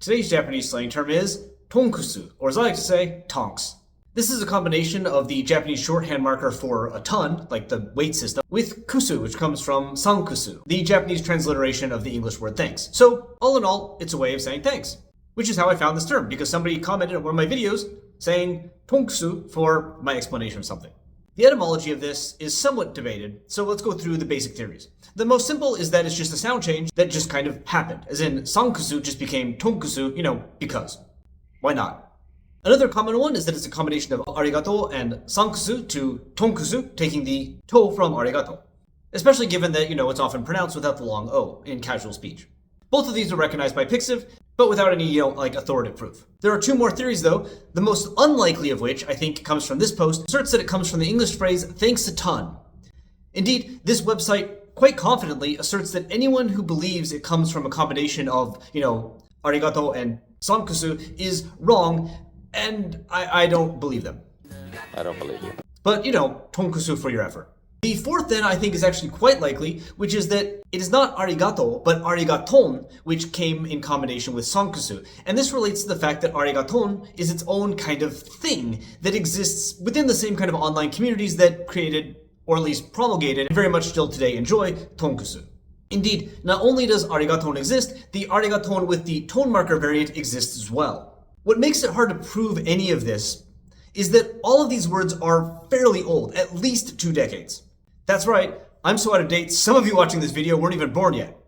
Today's Japanese slang term is tonkusu, or as I like to say, tonks. This is a combination of the Japanese shorthand marker for a ton, like the weight system, with kusu, which comes from sankusu, the Japanese transliteration of the English word thanks. So, all in all, it's a way of saying thanks. Which is how I found this term, because somebody commented on one of my videos saying tonkusu for my explanation of something. The etymology of this is somewhat debated, so let's go through the basic theories. The most simple is that it's just a sound change that just kind of happened, as in sankusu just became tonkusu, because. Why not? Another common one is that it's a combination of arigato and sankusu to tonkusu, taking the to from arigato. Especially given that, it's often pronounced without the long O in casual speech. Both of these are recognized by Pixiv, but without any, authoritative proof. There are two more theories, though, the most unlikely of which, I think, comes from this post, asserts that it comes from the English phrase, thanks a ton. Indeed, this website quite confidently asserts that anyone who believes it comes from a combination of, arigato and sankusu is wrong, and I don't believe them. I don't believe you. But, tonkusu for your effort. The fourth, then, I think is actually quite likely, which is that it is not arigato, but arigaton, which came in combination with sankusu. And this relates to the fact that arigaton is its own kind of thing that exists within the same kind of online communities that created, or at least promulgated, and very much still today enjoy, tonkusu. Indeed, not only does arigaton exist, the arigaton with the tone marker variant exists as well. What makes it hard to prove any of this is that all of these words are fairly old, at least 2 decades. That's right, I'm so out of date, some of you watching this video weren't even born yet.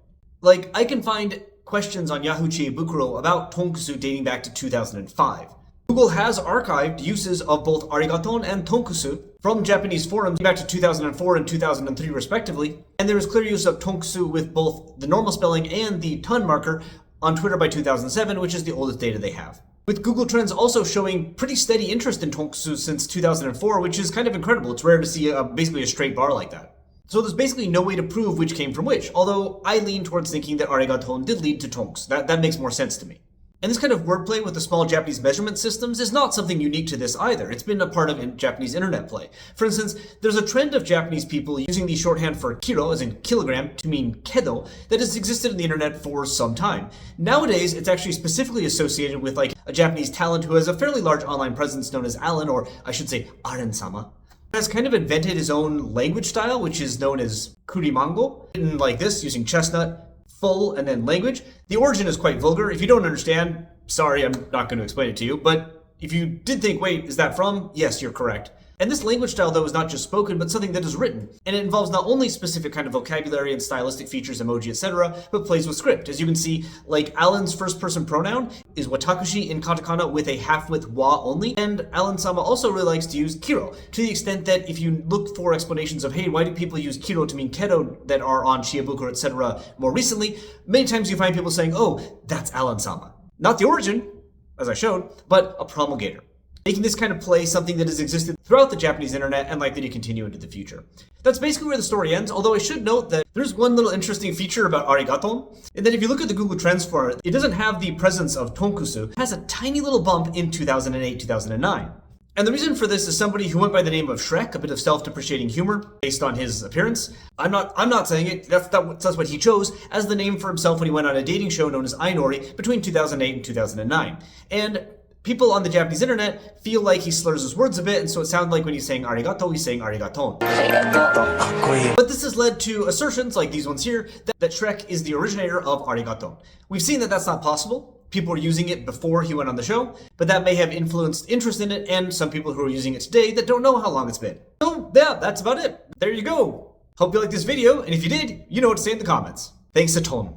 I can find questions on Yahoo Chiebukuro about tonkusu dating back to 2005. Google has archived uses of both arigaton and tonkusu from Japanese forums back to 2004 and 2003 respectively, and there is clear use of tonkusu with both the normal spelling and the ton marker on Twitter by 2007, which is the oldest data they have. With Google Trends also showing pretty steady interest in tonkusu since 2004, which is kind of incredible. It's rare to see basically a straight bar like that. So there's basically no way to prove which came from which, although I lean towards thinking that arigaton did lead to tonks. That makes more sense to me. And this kind of wordplay with the small Japanese measurement systems is not something unique to this either. It's been a part of Japanese internet play. For instance, there's a trend of Japanese people using the shorthand for kilo, as in kilogram, to mean kedo, that has existed in the internet for some time. Nowadays, it's actually specifically associated with a Japanese talent who has a fairly large online presence known as Alan, or I should say Aren-sama. Has kind of invented his own language style, which is known as kurimango, written like this, using chestnut, full, and then language. The origin is quite vulgar. If you don't understand, sorry, I'm not going to explain it to you, but if you did think, wait, is that from? Yes, you're correct. And this language style, though, is not just spoken, but something that is written. And it involves not only specific kind of vocabulary and stylistic features, emoji, etc., but plays with script. As you can see, Alan's first-person pronoun is watakushi in katakana with a half-width wa only, and Alan-sama also really likes to use kiro, to the extent that if you look for explanations of, hey, why do people use kiro to mean kedo that are on Chiebukuro, etc., more recently, many times you find people saying, oh, that's Alan-sama. Not the origin, as I showed, but a promulgator, making this kind of play something that has existed throughout the Japanese internet and likely to continue into the future. That's basically where the story ends, although I should note that there's one little interesting feature about arigaton, and that if you look at the Google Trends for it, it doesn't have the presence of tonkusu. It has a tiny little bump in 2008-2009. And the reason for this is somebody who went by the name of Shrek, a bit of self-depreciating humor based on his appearance. I'm not saying it, that's what he chose as the name for himself when he went on a dating show known as Ainori between 2008 and 2009. And people on the Japanese internet feel like he slurs his words a bit, and so it sounds like when he's saying arigato, he's saying arigaton. But this has led to assertions like these ones here, that Shrek is the originator of arigaton. We've seen that that's not possible. People were using it before he went on the show, but that may have influenced interest in it, and some people who are using it today that don't know how long it's been. So yeah, that's about it. There you go. Hope you liked this video, and if you did, you know what to say in the comments. Thanks a ton.